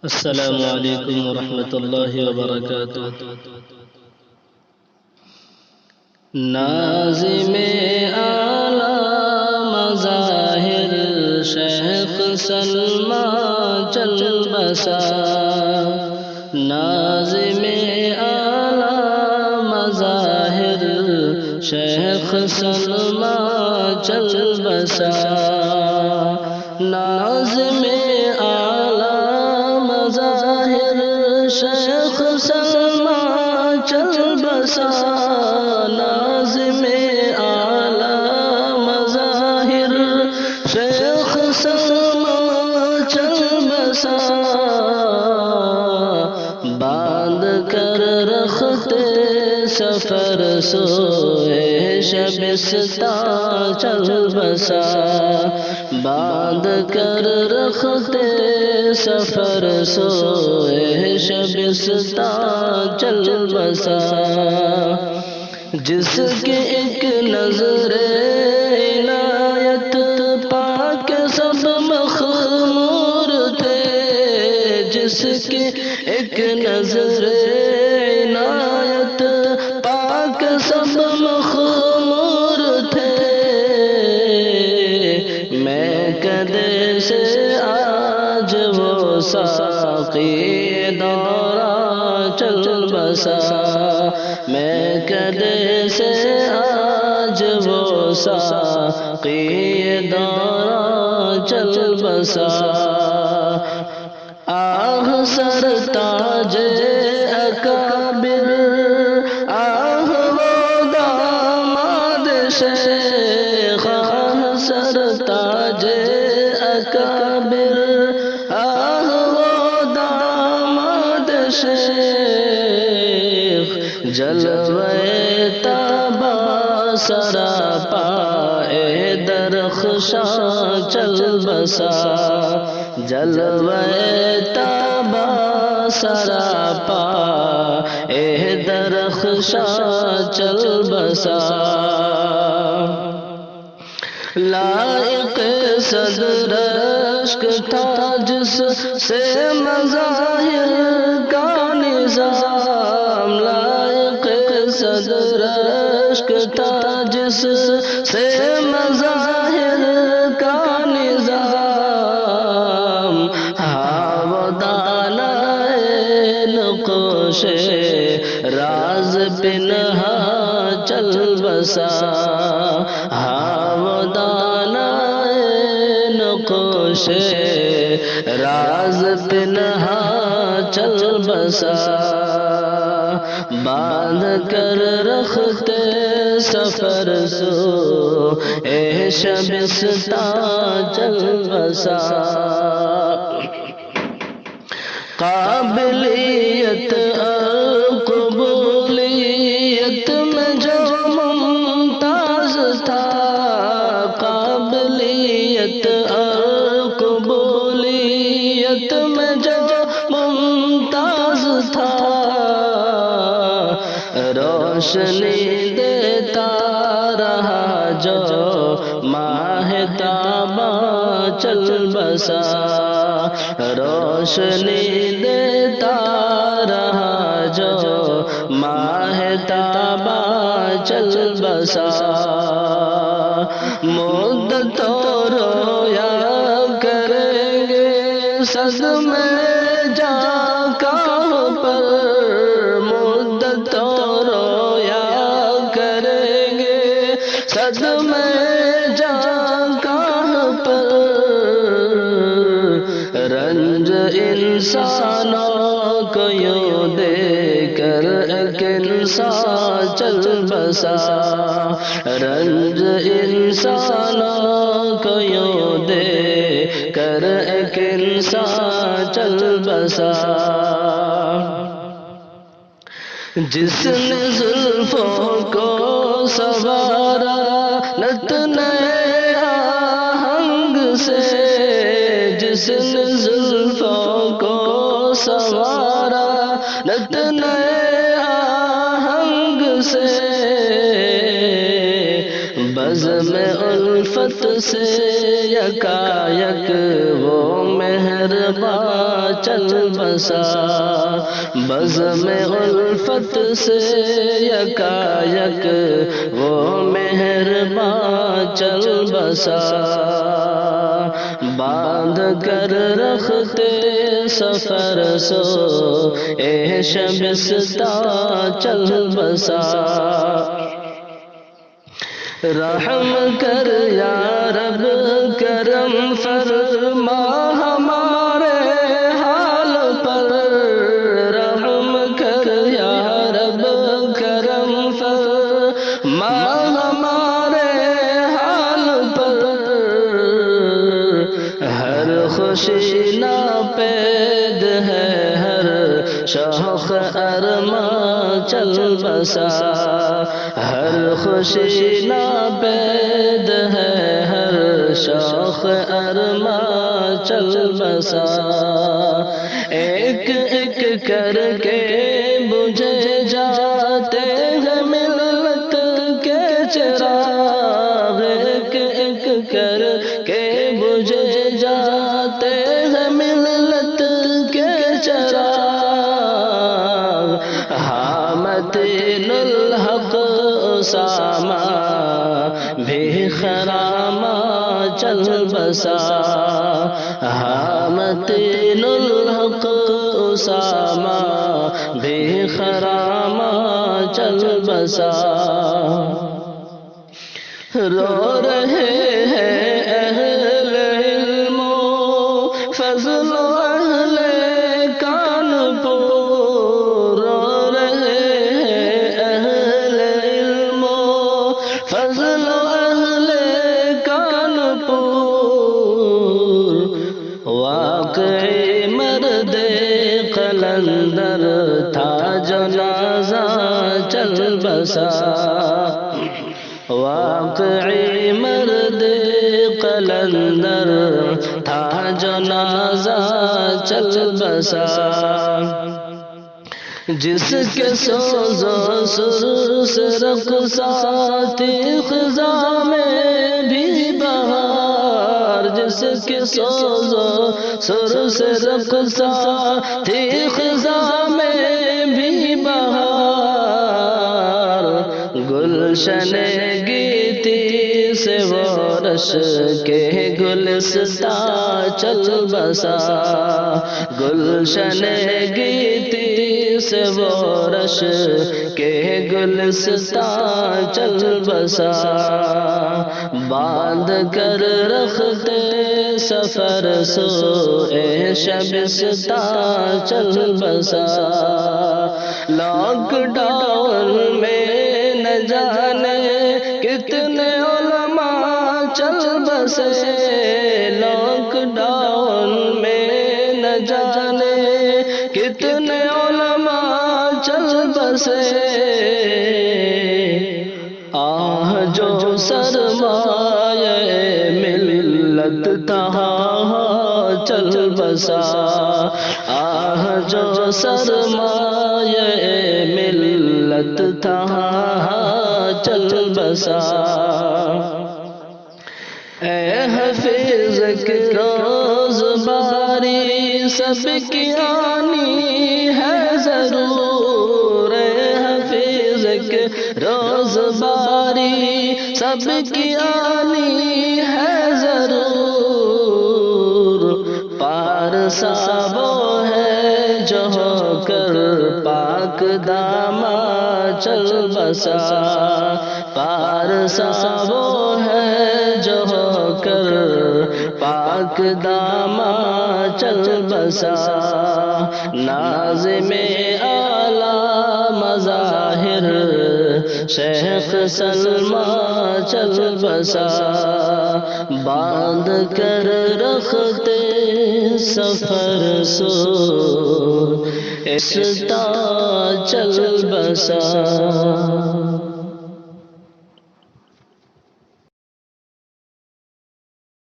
السلام علیکم ورحمۃ اللہ وبرکاتہ۔ ناظم اعلیٰ مظاہر شیخ سلمیٰ چل بسا، ناظم اعلیٰ مظاہر شیخ سلمیٰ چل بسا، ناظم اعلیٰ مظاہر شیخ سلمیٰ چل بسا، ناظم اعلیٰ مظاہر شیخ سلمیٰ چل بسا، باندھ کر رخت سفر سوئے شبستان چل بسا، باندھ کر رخت سفر سوئے شبستان چل بسا، جس کی ایک نظر عنایت پاک سب مخمور تھے، جس کی ایک نظر عنایت پاک سب مخمور تھے، میں کدے سے آج وہ ساقی دوران چل بسا، میں کدے سے آج وہ ساقی دوران چل بسا، آہ سر تاج اکابر، آہ وہ داماد شیخ، آہ سر تاج اکابر، آہ وہ داماد شیخ، جلوے تابا سراپا اے درخشاں چل بسا، جلوے تابا سراپا اے درخشاں چل بسا، لائق صدر اشک تھا جس سے مظاہر کا نظام، لائق صدر اشک تھا جس سے مظاہر کا نظام، ہاں وہ دانائے نقوش راز پنہا چل بسا، ہاں وہ دانائے نقوش راز پنہا چل بسا، باندھ کر رخت سفر سو اے شبستان چل بسا، قابلیت اور قبولیت میں جو ممتاز تھا، قابلیت اور قبولیت میں جو ممتاز تھا، روشنی دیتا رہا جو ماہ تابا چل بسا، روشنی دیتا رہا جو ماہ تابا چل بسا، مدت رویا کریں گے صدمے جا کہاں پر، مدت رویا کریں گے صدمے جا کہاں پر، رنج انسانوں کو یوں دے کر ایک انسان چل بسا، رنج انسانوں کو یوں دے کر ایک انسان چل بسا، جس نے زلفوں کو سنوارا نتنے آہنگ سے، جس نے زلفوں کو سنوارا نتنے آہنگ سے، بزم الفت سے یکایک وہ مہرباں چل بسا بزم الفت سے یکایک وہ مہرباں چل بسا باندھ کر رکھتے سفر سو اے شبستہ چل بسا رحم کر یا رب کرم فرما ہمارے حال پر رحم کر یا رب کرم فرما ہمارے حال پر ہر خوشی ناپید ہے ہر شوق ارماں چل بسا ہر خوشی ناپید ہے ہر شوق ارماں چل بسا ایک ایک کر کے بجھے جاتے ہیں ملت کے چراغ ایک ایک کر کے بجھے جاتے ہیں ملت کے چراغ حامتین الحق اسامہ بھی خرامہ چل بسا حامتین الحق اسامہ بھی خرامہ چل بسا رو رہے ہیں اہل علم و فضل و اہل کانپور رو رہے ہیں اہل علم و فضل و اہل کانپور واقعی مرد قلندر تھا جنازہ چل بسا واقعی مرد قلندر تھا جنازہ چل بسا جس کے سوز و سر سے رقصاتی خزاں میں بھی بہار جس کے سوز و سر سے رقصاتی خزاں میں بھی بہار گلشن گیتی سے وہ رش کے گلستاں چل بسا گلشن گیتی سے وہ رش کے گلستاں چل بسا باندھ کر رکھتے سفر سو اے شبستاں چل بسا لاک ڈاؤن میں نہ جانے کتنے علماء چل بسے لاک ڈاؤن میں نہ جانے کتنے علماء چل بسے آہ جو سرمایہ ملت تہا چل بسا آہ جو سرمایہ ملت تہا چل بسا اے حفیظ کی روز باری سب کی آنی ہے ضرور اے حفیظ کی روز باری سب کی آنی ہے ضرور پارسا وہ ہے جو ہو کر پاک داماں چل بسا پارسا وہ ہے جو ہو کر پاک داماں چل بسا ناظم اعلیٰ مظاہر شیخ سلمیٰ چل بسا باندھ کر رکھتے سفر سو استا چل بسا